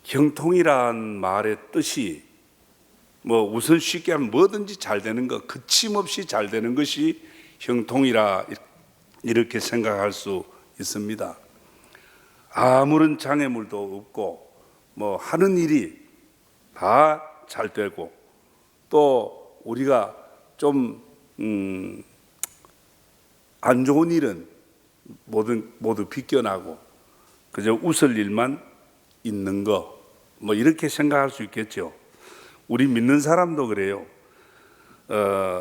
형통이란 말의 뜻이 우선 쉽게 하면 뭐든지 잘 되는 것, 거침없이 잘 되는 것이 형통이라 이렇게 생각할 수 있습니다. 아무런 장애물도 없고 하는 일이 다 잘 되고, 또 우리가 좀 안 좋은 일은 모두 비껴나고 그저 웃을 일만 있는 거, 이렇게 생각할 수 있겠죠. 우리 믿는 사람도 그래요.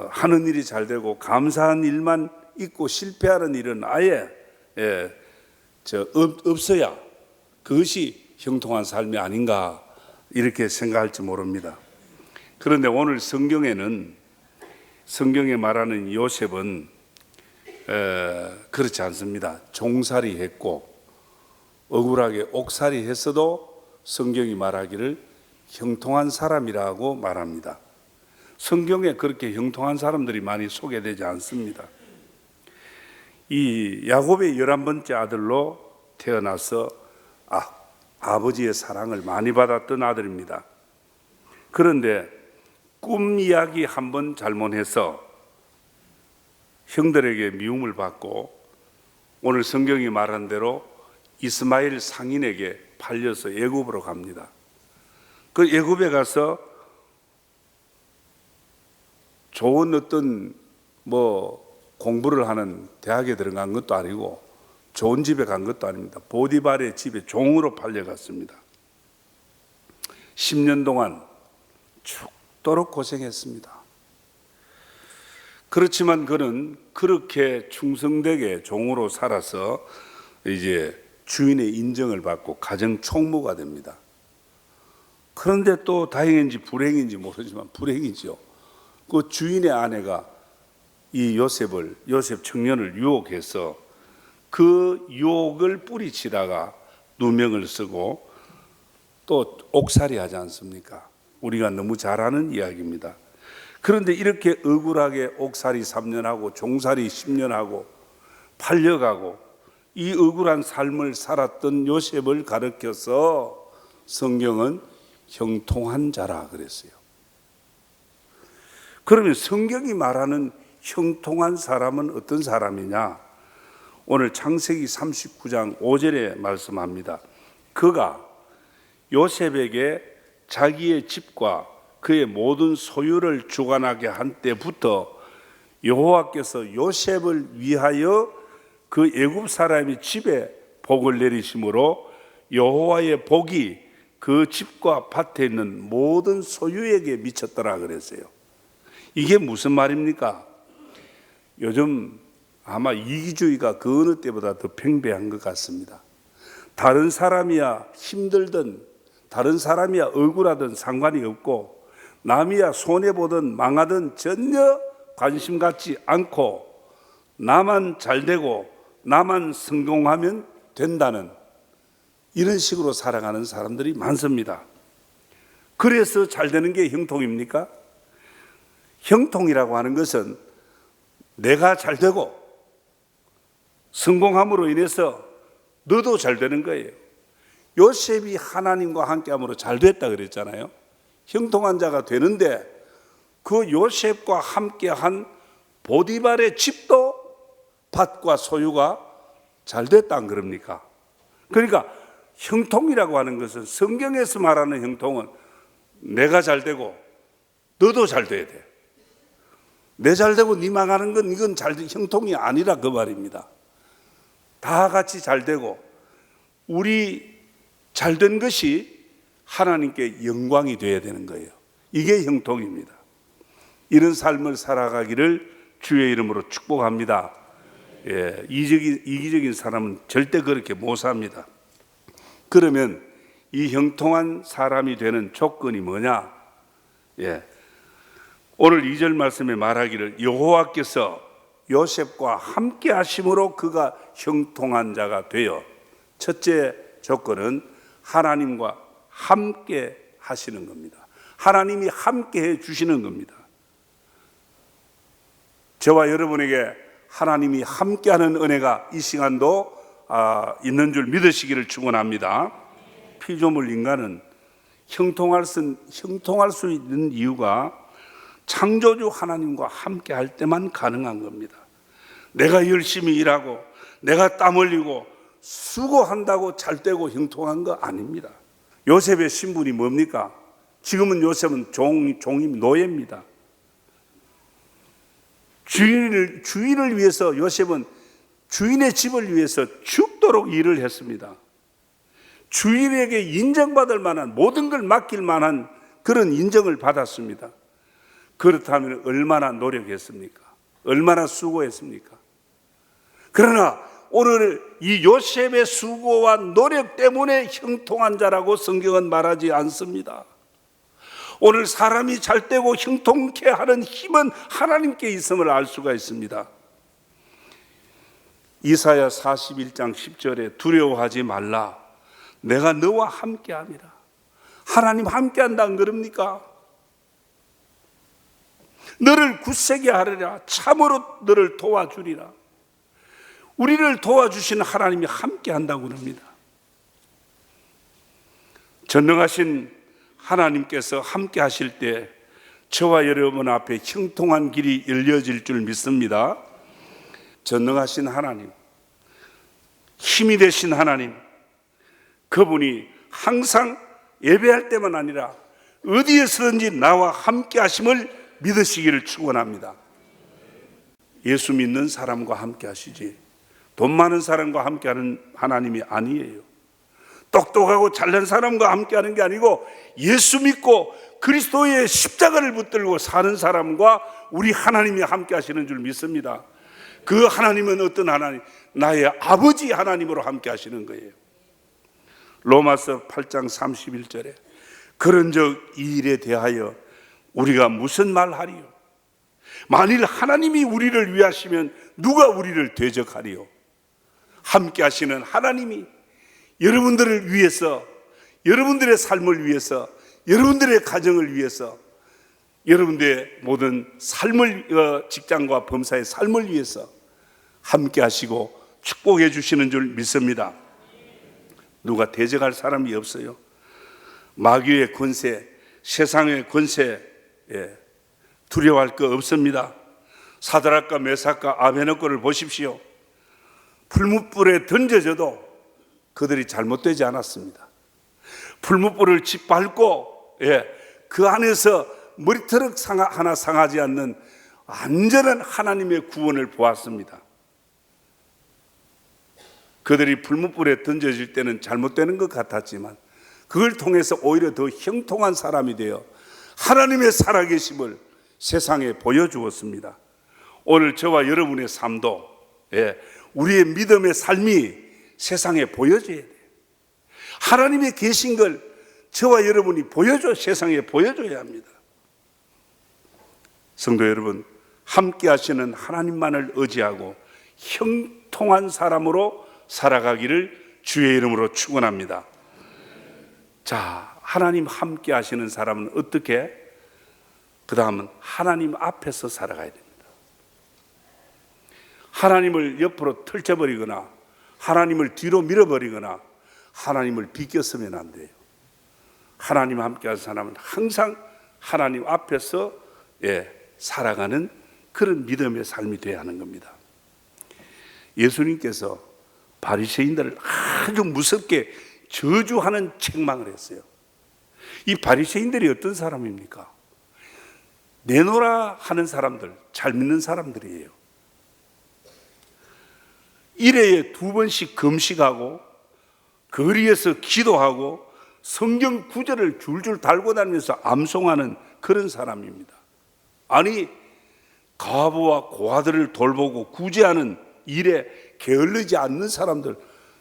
하는 일이 잘 되고 감사한 일만 있고 실패하는 일은 아예 없어야 그것이 형통한 삶이 아닌가 이렇게 생각할지 모릅니다. 그런데 오늘 성경에 말하는 요셉은 그렇지 않습니다. 종살이 했고 억울하게 옥살이 했어도 성경이 말하기를 형통한 사람이라고 말합니다. 성경에 그렇게 형통한 사람들이 많이 소개되지 않습니다. 이 야곱의 11번째 아들로 태어나서 아버지의 사랑을 많이 받았던 아들입니다. 그런데 꿈 이야기 한번 잘못해서 형들에게 미움을 받고 오늘 성경이 말한 대로 이스마엘 상인에게 팔려서 애굽으로 갑니다. 그 애굽에 가서 좋은 어떤 공부를 하는 대학에 들어간 것도 아니고 좋은 집에 간 것도 아닙니다. 보디발의 집에 종으로 팔려갔습니다. 10년 동안 죽도록 고생했습니다. 그렇지만 그는 그렇게 충성되게 종으로 살아서 이제 주인의 인정을 받고 가정 총무가 됩니다. 그런데 또 다행인지 불행인지 모르지만 불행이죠. 그 주인의 아내가 이 요셉 청년을 유혹해서 그 유혹을 뿌리치다가 누명을 쓰고 또 옥살이 하지 않습니까? 우리가 너무 잘 아는 이야기입니다. 그런데 이렇게 억울하게 옥살이 3년 하고 종살이 10년 하고 팔려가고 이 억울한 삶을 살았던 요셉을 가르쳐서 성경은 형통한 자라 그랬어요. 그러면 성경이 말하는 형통한 사람은 어떤 사람이냐? 오늘 창세기 39장 5절에 말씀합니다. 그가 요셉에게 자기의 집과 그의 모든 소유를 주관하게 한 때부터 여호와께서 요셉을 위하여 그 애굽 사람의 집에 복을 내리심으로 여호와의 복이 그 집과 밭에 있는 모든 소유에게 미쳤더라 그랬어요. 이게 무슨 말입니까? 요즘 아마 이기주의가 그 어느 때보다 더 팽배한 것 같습니다. 다른 사람이야 힘들든 다른 사람이야 억울하든 상관이 없고 남이야 손해보든 망하든 전혀 관심 갖지 않고 나만 잘되고 나만 성공하면 된다는 이런 식으로 살아가는 사람들이 많습니다. 그래서 잘되는 게 형통입니까? 형통이라고 하는 것은 내가 잘되고 성공함으로 인해서 너도 잘되는 거예요. 요셉이 하나님과 함께함으로 잘됐다 그랬잖아요. 형통한 자가 되는데 그 요셉과 함께한 보디발의 집도 밭과 소유가 잘됐다 안 그럽니까? 그러니까 형통이라고 하는 것은 성경에서 말하는 형통은 내가 잘되고 너도 잘돼야 돼. 내 잘되고 네 망하는 건 이건 형통이 아니라 그 말입니다. 다 같이 잘되고 우리 잘된 것이 하나님께 영광이 되어야 되는 거예요. 이게 형통입니다. 이런 삶을 살아가기를 주의 이름으로 축복합니다. 이기적인 사람은 절대 그렇게 못 삽니다. 그러면 이 형통한 사람이 되는 조건이 뭐냐? 오늘 2절 말씀에 말하기를 여호와께서 요셉과 함께 하심으로 그가 형통한 자가 되어, 첫째 조건은 하나님과 함께 하시는 겁니다. 하나님이 함께 해 주시는 겁니다. 저와 여러분에게 하나님이 함께하는 은혜가 이 시간도 있는 줄 믿으시기를 축원합니다. 피조물 인간은 형통할 수 있는 이유가 창조주 하나님과 함께 할 때만 가능한 겁니다. 내가 열심히 일하고 내가 땀 흘리고 수고한다고 잘 되고 형통한 거 아닙니다. 요셉의 신분이 뭡니까? 지금은 요셉은 종임 노예입니다. 주인을 위해서 요셉은 주인의 집을 위해서 죽도록 일을 했습니다. 주인에게 인정받을 만한, 모든 걸 맡길 만한 그런 인정을 받았습니다. 그렇다면 얼마나 노력했습니까? 얼마나 수고했습니까? 그러나 오늘 이 요셉의 수고와 노력 때문에 형통한 자라고 성경은 말하지 않습니다. 오늘 사람이 잘되고 형통케 하는 힘은 하나님께 있음을 알 수가 있습니다. 이사야 41장 10절에 두려워하지 말라, 내가 너와 함께함이라. 하나님 함께한다 안 그럽니까? 너를 굳세게 하리라, 참으로 너를 도와주리라. 우리를 도와주시는 하나님이 함께한다고 합니다. 전능하신 하나님께서 함께 하실 때 저와 여러분 앞에 형통한 길이 열려질 줄 믿습니다. 전능하신 하나님, 힘이 되신 하나님, 그분이 항상 예배할 때만 아니라 어디에서든지 나와 함께 하심을 믿으시기를 축원합니다. 예수 믿는 사람과 함께 하시지 돈 많은 사람과 함께 하는 하나님이 아니에요. 똑똑하고 잘난 사람과 함께 하는 게 아니고 예수 믿고 그리스도의 십자가를 붙들고 사는 사람과 우리 하나님이 함께 하시는 줄 믿습니다. 그 하나님은 어떤 하나님? 나의 아버지 하나님으로 함께 하시는 거예요. 로마서 8장 31절에 그런즉 이 일에 대하여 우리가 무슨 말하리요? 만일 하나님이 우리를 위하시면 누가 우리를 대적하리요? 함께 하시는 하나님이 여러분들을 위해서, 여러분들의 삶을 위해서, 여러분들의 가정을 위해서, 여러분들의 모든 삶을, 직장과 범사의 삶을 위해서 함께 하시고 축복해 주시는 줄 믿습니다. 누가 대적할 사람이 없어요. 마귀의 권세, 세상의 권세, 두려워할 거 없습니다. 사드락과 메삭과 아베느고를 보십시오. 풀무불에 던져져도 그들이 잘못되지 않았습니다. 풀무불을 짓밟고 그 안에서 머리털 하나 상하지 않는 안전한 하나님의 구원을 보았습니다. 그들이 풀무불에 던져질 때는 잘못되는 것 같았지만 그걸 통해서 오히려 더 형통한 사람이 되어 하나님의 살아계심을 세상에 보여주었습니다. 오늘 저와 여러분의 삶도 우리의 믿음의 삶이 세상에 보여져야 돼요. 하나님의 계신 걸 저와 여러분이 세상에 보여줘야 합니다. 성도 여러분, 함께 하시는 하나님만을 의지하고 형통한 사람으로 살아가기를 주의 이름으로 축원합니다. 자, 하나님 함께 하시는 사람은 어떻게? 그 다음은 하나님 앞에서 살아가야 됩니다. 하나님을 옆으로 펼쳐버리거나 하나님을 뒤로 밀어버리거나 하나님을 비껴서면 안 돼요. 하나님 함께 하는 사람은 항상 하나님 앞에서 살아가는 그런 믿음의 삶이 되어야 하는 겁니다. 예수님께서 바리새인들을 아주 무섭게 저주하는 책망을 했어요. 이 바리새인들이 어떤 사람입니까? 내노라 하는 사람들, 잘 믿는 사람들이에요. 일회에 2번씩 금식하고 거리에서 기도하고 성경 구절을 줄줄 달고 다니면서 암송하는 그런 사람입니다. 아니, 과부와 고아들을 돌보고 구제하는 일에 게을르지 않는 사람들,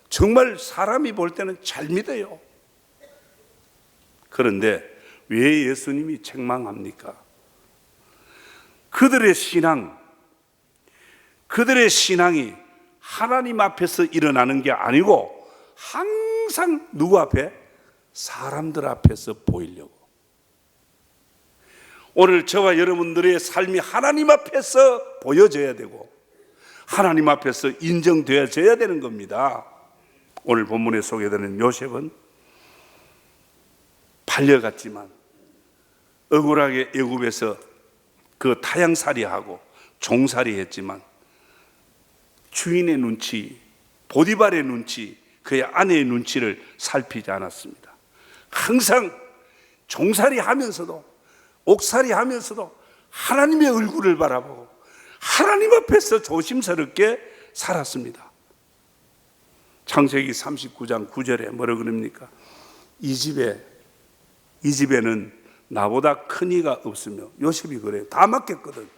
정말 사람이 볼 때는 잘 믿어요. 그런데 왜 예수님이 책망합니까? 그들의 신앙이 하나님 앞에서 일어나는 게 아니고 항상 누구 앞에? 사람들 앞에서 보이려고. 오늘 저와 여러분들의 삶이 하나님 앞에서 보여져야 되고 하나님 앞에서 인정되어져야 되는 겁니다. 오늘 본문에 소개되는 요셉은 팔려갔지만 억울하게 애굽에서 그 타향살이하고 종살이 했지만 주인의 눈치, 보디발의 눈치, 그의 아내의 눈치를 살피지 않았습니다. 항상 종살이 하면서도, 옥살이 하면서도 하나님의 얼굴을 바라보고 하나님 앞에서 조심스럽게 살았습니다. 창세기 39장 9절에 뭐라고 그럽니까? 이 집에는 나보다 큰 이가 없으며, 요셉이 그래요. 다 맡겼거든.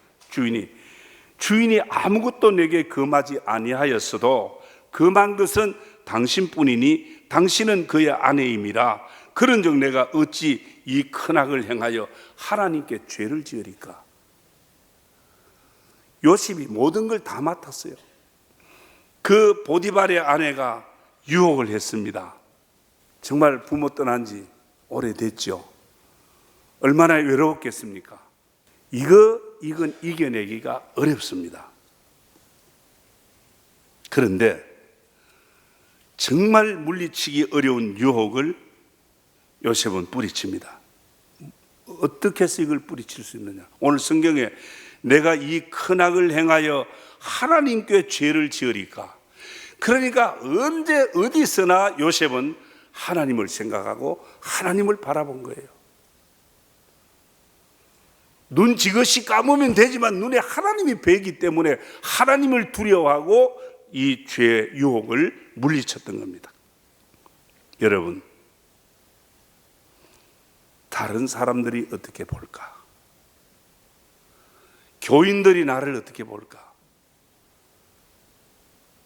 주인이 아무것도 내게 금하지 아니하였어도 금한 것은 당신뿐이니 당신은 그의 아내임이라. 그런즉 내가 어찌 이 큰 악을 행하여 하나님께 죄를 지으리까? 요셉이 모든 걸 다 맡았어요. 그 보디발의 아내가 유혹을 했습니다. 정말 부모 떠난 지 오래됐죠. 얼마나 외로웠겠습니까? 이건 이겨내기가 어렵습니다. 그런데 정말 물리치기 어려운 유혹을 요셉은 뿌리칩니다. 어떻게 해서 이걸 뿌리칠 수 있느냐? 오늘 성경에 내가 이 큰 악을 행하여 하나님께 죄를 지으리까? 그러니까 언제 어디서나 요셉은 하나님을 생각하고 하나님을 바라본 거예요. 눈 지그시 감으면 되지만 눈에 하나님이 보이기 때문에 하나님을 두려워하고 이 죄의 유혹을 물리쳤던 겁니다. 여러분, 다른 사람들이 어떻게 볼까? 교인들이 나를 어떻게 볼까?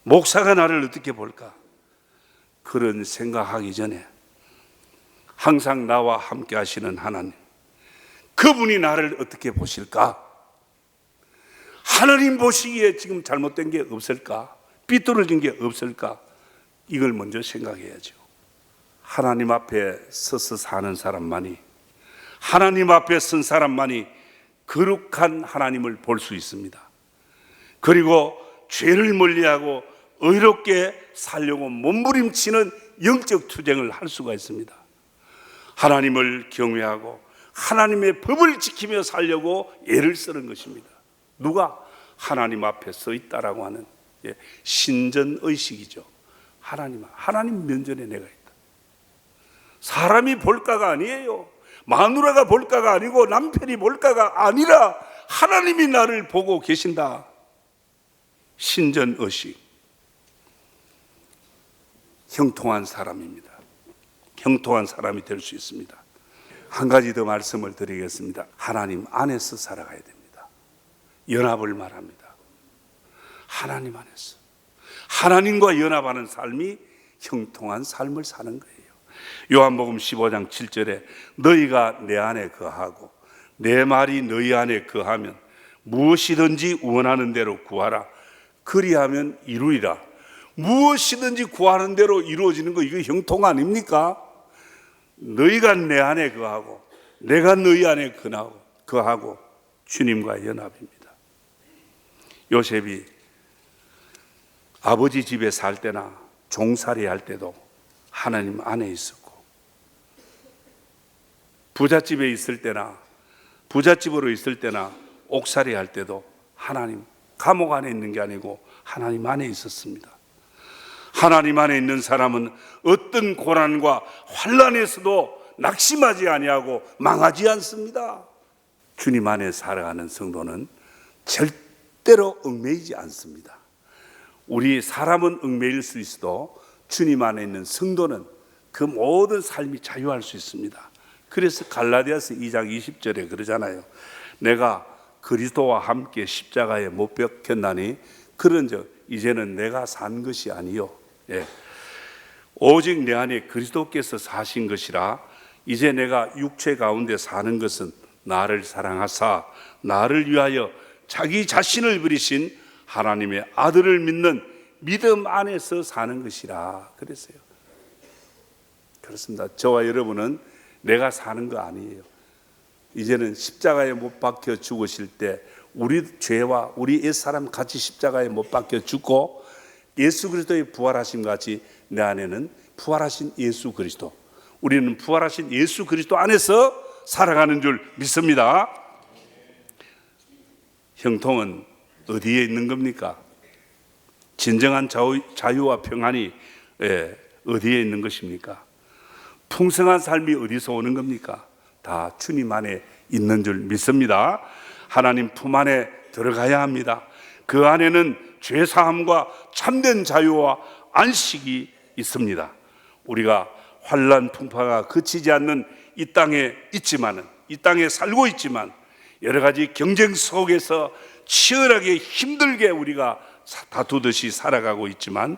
목사가 나를 어떻게 볼까? 그런 생각하기 전에 항상 나와 함께 하시는 하나님, 그분이 나를 어떻게 보실까? 하나님 보시기에 지금 잘못된 게 없을까? 삐뚤어진 게 없을까? 이걸 먼저 생각해야죠. 하나님 앞에 서서 사는 사람만이, 하나님 앞에 선 사람만이 거룩한 하나님을 볼 수 있습니다. 그리고 죄를 멀리하고 의롭게 살려고 몸부림치는 영적 투쟁을 할 수가 있습니다. 하나님을 경외하고 하나님의 법을 지키며 살려고 애를 쓰는 것입니다. 누가? 하나님 앞에 서 있다라고 하는 신전의식이죠. 하나님 면전에 내가 있다. 사람이 볼까가 아니에요. 마누라가 볼까가 아니고 남편이 볼까가 아니라 하나님이 나를 보고 계신다. 신전의식. 형통한 사람입니다. 형통한 사람이 될 수 있습니다. 한 가지 더 말씀을 드리겠습니다. 하나님 안에서 살아가야 됩니다. 연합을 말합니다. 하나님 안에서. 하나님과 연합하는 삶이 형통한 삶을 사는 거예요. 요한복음 15장 7절에 너희가 내 안에 거하고 내 말이 너희 안에 거하면 무엇이든지 원하는 대로 구하라. 그리하면 이루리라. 무엇이든지 구하는 대로 이루어지는 거, 이거 형통 아닙니까? 너희가 내 안에 거하고 내가 너희 안에 거하고 주님과 연합입니다. 요셉이 아버지 집에 살 때나 종살이 할 때도 하나님 안에 있었고, 부잣집에 있을 때나 부잣집으로 있을 때나 옥살이 할 때도 하나님, 감옥 안에 있는 게 아니고 하나님 안에 있었습니다. 하나님 안에 있는 사람은 어떤 고난과 환난에서도 낙심하지 아니하고 망하지 않습니다. 주님 안에 살아가는 성도는 절대로 얽매이지 않습니다. 우리 사람은 얽매일 수 있어도 주님 안에 있는 성도는 그 모든 삶이 자유할 수 있습니다. 그래서 갈라디아서 2장 20절에 그러잖아요. 내가 그리스도와 함께 십자가에 못 박혔나니 그런즉 이제는 내가 산 것이 아니요 오직 내 안에 그리스도께서 사신 것이라. 이제 내가 육체 가운데 사는 것은 나를 사랑하사 나를 위하여 자기 자신을 버리신 하나님의 아들을 믿는 믿음 안에서 사는 것이라 그랬어요. 그렇습니다. 저와 여러분은 내가 사는 거 아니에요. 이제는 십자가에 못 박혀 죽으실 때 우리 죄와 우리 옛사람 같이 십자가에 못 박혀 죽고 예수 그리스도의 부활하심 같이 내 안에는 부활하신 예수 그리스도, 우리는 부활하신 예수 그리스도 안에서 살아가는 줄 믿습니다. 형통은 어디에 있는 겁니까? 진정한 자유와 평안이 어디에 있는 것입니까? 풍성한 삶이 어디서 오는 겁니까? 다 주님 안에 있는 줄 믿습니다. 하나님 품 안에 들어가야 합니다. 그 안에는 죄사함과 참된 자유와 안식이 있습니다. 우리가 환난 풍파가 그치지 않는 이 땅에 있지만은, 이 땅에 살고 있지만, 여러 가지 경쟁 속에서 치열하게 힘들게 우리가 다투듯이 살아가고 있지만,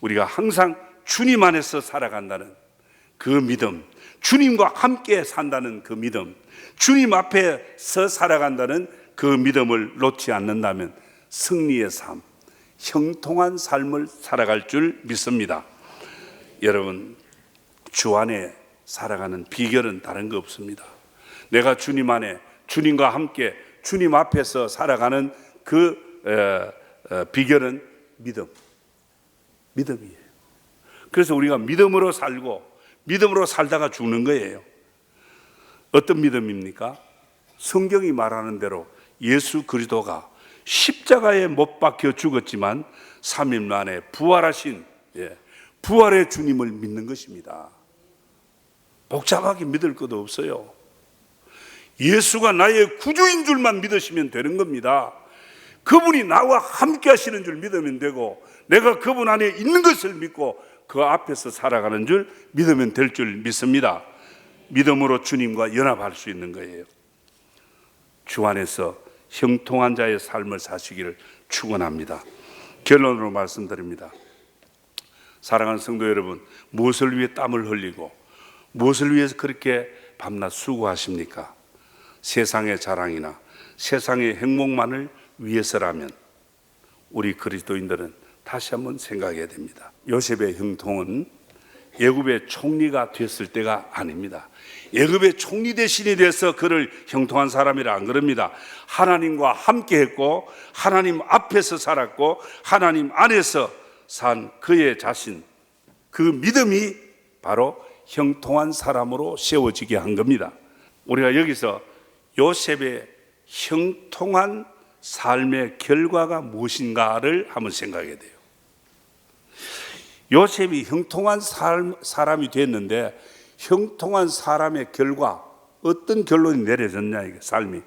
우리가 항상 주님 안에서 살아간다는 그 믿음, 주님과 함께 산다는 그 믿음, 주님 앞에서 살아간다는 그 믿음을 놓지 않는다면 승리의 삶, 형통한 삶을 살아갈 줄 믿습니다. 여러분, 주 안에 살아가는 비결은 다른 거 없습니다. 내가 주님 안에, 주님과 함께 주님 앞에서 살아가는 그 비결은 믿음이에요. 그래서 우리가 믿음으로 살고 믿음으로 살다가 죽는 거예요. 어떤 믿음입니까? 성경이 말하는 대로 예수 그리스도가 십자가에 못 박혀 죽었지만 3일 만에 부활하신 부활의 주님을 믿는 것입니다. 복잡하게 믿을 것도 없어요. 예수가 나의 구주인 줄만 믿으시면 되는 겁니다. 그분이 나와 함께 하시는 줄 믿으면 되고, 내가 그분 안에 있는 것을 믿고 그 앞에서 살아가는 줄 믿으면 될 줄 믿습니다. 믿음으로 주님과 연합할 수 있는 거예요. 주 안에서 형통한 자의 삶을 사시기를 축원합니다. 결론으로 말씀드립니다. 사랑하는 성도 여러분, 무엇을 위해 땀을 흘리고 무엇을 위해서 그렇게 밤낮 수고하십니까? 세상의 자랑이나 세상의 행복만을 위해서라면 우리 그리스도인들은 다시 한번 생각해야 됩니다. 요셉의 형통은 애굽의 총리가 됐을 때가 아닙니다. 애굽의 총리 대신이 돼서 그를 형통한 사람이라 안 그럽니다. 하나님과 함께 했고 하나님 앞에서 살았고 하나님 안에서 산 그의 자신, 그 믿음이 바로 형통한 사람으로 세워지게 한 겁니다. 우리가 여기서 요셉의 형통한 삶의 결과가 무엇인가를 한번 생각해야 돼요. 요셉이 형통한 사람이 됐는데 형통한 사람의 결과, 어떤 결론이 내려졌냐, 이게 삶이.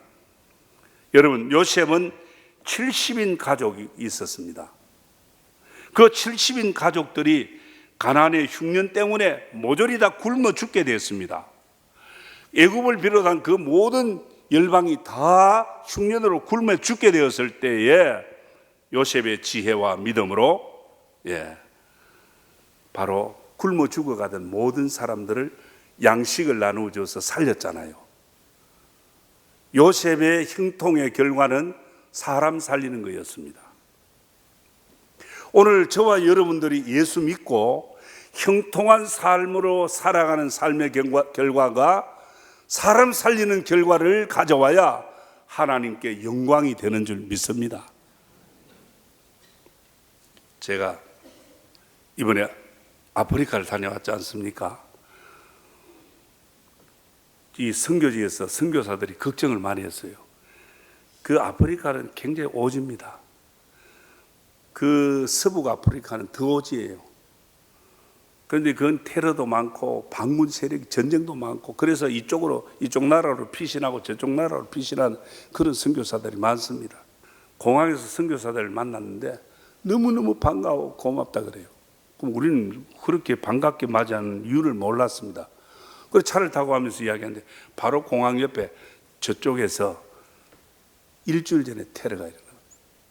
여러분, 요셉은 70인 가족이 있었습니다. 그 70인 가족들이 가나안의 흉년 때문에 모조리 다 굶어 죽게 되었습니다. 애굽을 비롯한 그 모든 열방이 다 흉년으로 굶어 죽게 되었을 때에 요셉의 지혜와 믿음으로 바로 굶어 죽어가던 모든 사람들을 양식을 나누어 줘서 살렸잖아요. 요셉의 형통의 결과는 사람 살리는 거였습니다. 오늘 저와 여러분들이 예수 믿고 형통한 삶으로 살아가는 삶의 결과가 사람 살리는 결과를 가져와야 하나님께 영광이 되는 줄 믿습니다. 제가 이번에 아프리카를 다녀왔지 않습니까? 이 선교지에서 선교사들이 걱정을 많이 했어요. 그 아프리카는 굉장히 오지입니다. 그 서북 아프리카는 더 오지예요. 그런데 그건 테러도 많고 반군 세력 전쟁도 많고, 그래서 이쪽 나라로 피신하고 저쪽 나라로 피신하는 그런 선교사들이 많습니다. 공항에서 선교사들을 만났는데 너무너무 반가워 고맙다 그래요. 그럼 우리는 그렇게 반갑게 맞이하는 이유를 몰랐습니다. 그래서 차를 타고 가면서 이야기하는데 바로 공항 옆에 저쪽에서 일주일 전에 테러가 일어나고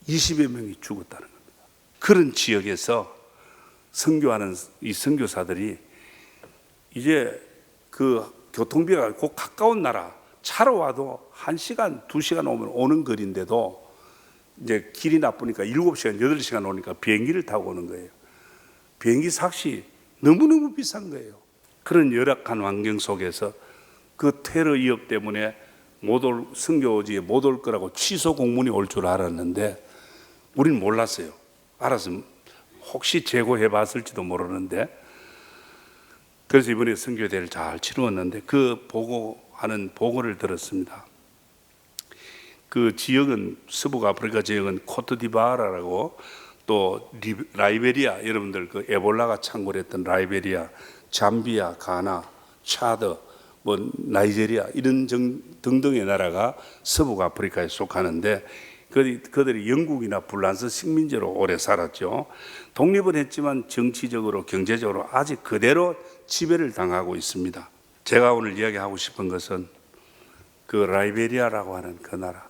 20여 명이 죽었다는 겁니다. 그런 지역에서 선교하는 이 선교사들이 이제 그 교통비가 곧 가까운 나라, 차로 와도 1시간, 2시간 오는 거리인데도 이제 길이 나쁘니까 7시간, 8시간 오니까 비행기를 타고 오는 거예요. 비행기 삭시 너무너무 비싼 거예요. 그런 열악한 환경 속에서 그 테러 위협 때문에 선교지에 못 올 거라고 취소 공문이 올 줄 알았는데 우리는 몰랐어요. 알았으면 혹시 재고해 봤을지도 모르는데 그래서 이번에 선교대회를 잘 치루었는데 그 보고하는 보고를 들었습니다. 그 지역은 서북 아프리카 지역은 코트디부아르라고 또 라이베리아, 여러분들 그 에볼라가 창궐했던 라이베리아, 잠비아, 가나, 차드, 뭐 나이제리아 이런 등등의 나라가 서북 아프리카에 속하는데 그들이 영국이나 불란서 식민지로 오래 살았죠. 독립은 했지만 정치적으로 경제적으로 아직 그대로 지배를 당하고 있습니다. 제가 오늘 이야기하고 싶은 것은 그 라이베리아라고 하는 그 나라,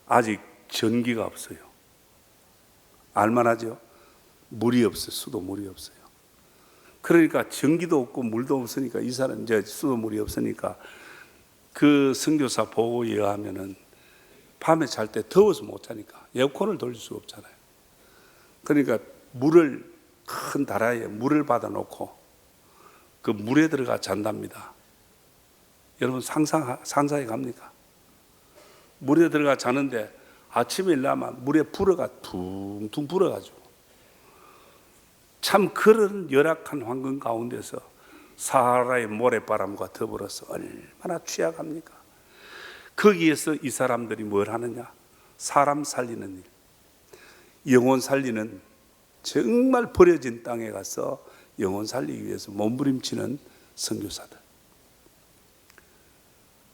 아직 전기가 없어요. 알만하죠? 물이 없어요. 수도물이 없어요. 그러니까 전기도 없고 물도 없으니까 이 사람 이제 수도물이 없으니까 그 선교사 보고에 의하면은 밤에 잘 때 더워서 못 자니까 에어컨을 돌릴 수가 없잖아요. 그러니까 물을 큰 다라이에 물을 받아놓고 그 물에 들어가 잔답니다. 여러분 상상해 갑니까? 물에 들어가 자는데 아침에 일어나면 물에 불어가 퉁퉁 불어가지고 참 그런 열악한 환경 가운데서 사하라의 모래바람과 더불어서 얼마나 취약합니까? 거기에서 이 사람들이 뭘 하느냐? 사람 살리는 일, 영혼 살리는, 정말 버려진 땅에 가서 영혼 살리기 위해서 몸부림치는 선교사들.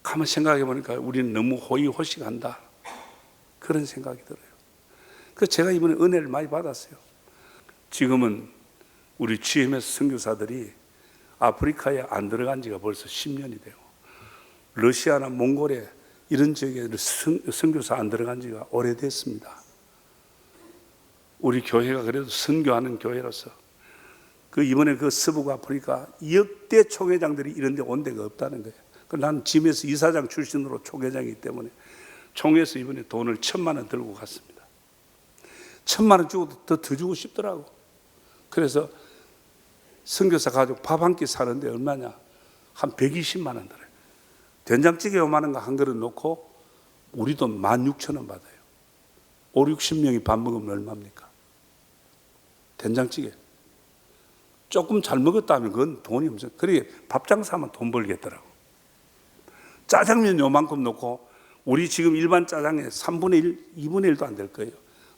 가만 생각해 보니까 우리는 너무 호의호식한다, 그런 생각이 들어요. 그래서 제가 이번에 은혜를 많이 받았어요. 지금은 우리 GMS 선교사들이 아프리카에 안 들어간 지가 벌써 10년이 돼요. 러시아나 몽골에 이런 지역에 선교사 안 들어간 지가 오래됐습니다. 우리 교회가 그래도 선교하는 교회로서 이번에 그 서북 아프리카 역대 총회장들이 이런 데 온 데가 없다는 거예요. 나는 짐에서 이사장 출신으로 총회장이기 때문에 총회에서 이번에 돈을 1,000만 원 들고 갔습니다. 1,000만 원 주고 더 주고 싶더라고. 그래서 선교사 가족 밥 한 끼 사는데 얼마냐? 한 120만 원 들어요. 된장찌개 요만한 거 한 그릇 놓고 우리 돈 16,000원 받아요. 5, 60명이 밥 먹으면 얼마입니까? 된장찌개. 조금 잘 먹었다면 그건 돈이 없어요. 그러게 밥 장사하면 돈 벌겠더라고. 짜장면 요만큼 놓고 우리 지금 일반 짜장에 3분의 1, 2분의 1도 안 될 거예요.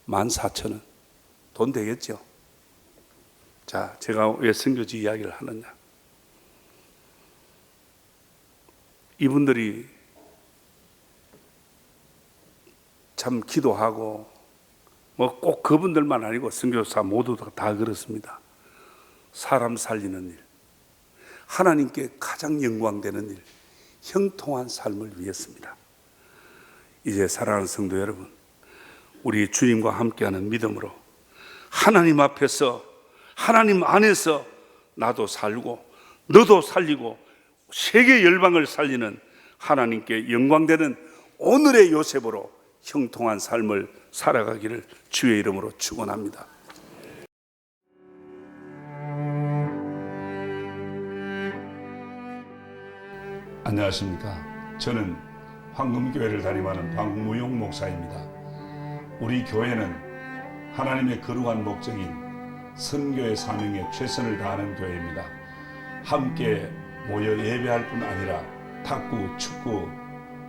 14,000원. 돈 되겠죠? 자, 제가 왜 선교지 이야기를 하느냐? 이분들이 참 기도하고 뭐 꼭 그분들만 아니고 선교사 모두 다 그렇습니다. 사람 살리는 일, 하나님께 가장 영광되는 일, 형통한 삶을 위해서입니다. 이제 사랑하는 성도 여러분, 우리 주님과 함께하는 믿음으로 하나님 앞에서, 하나님 안에서 나도 살고 너도 살리고 세계 열방을 살리는 하나님께 영광되는 오늘의 요셉으로 형통한 삶을 살아가기를 주의 이름으로 축원합니다. 안녕하십니까? 저는 황금교회를 담임하는 박무용 목사입니다. 우리 교회는 하나님의 거룩한 목적인 선교의 사명에 최선을 다하는 교회입니다. 함께 모여 예배할 뿐 아니라 탁구, 축구,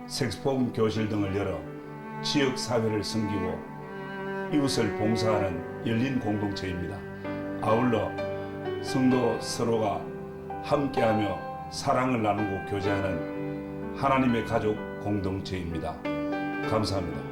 색소폰 교실 등을 열어 지역 사회를 섬기고 이웃을 봉사하는 열린 공동체입니다. 아울러 성도 서로가 함께하며 사랑을 나누고 교제하는 하나님의 가족 공동체입니다. 감사합니다.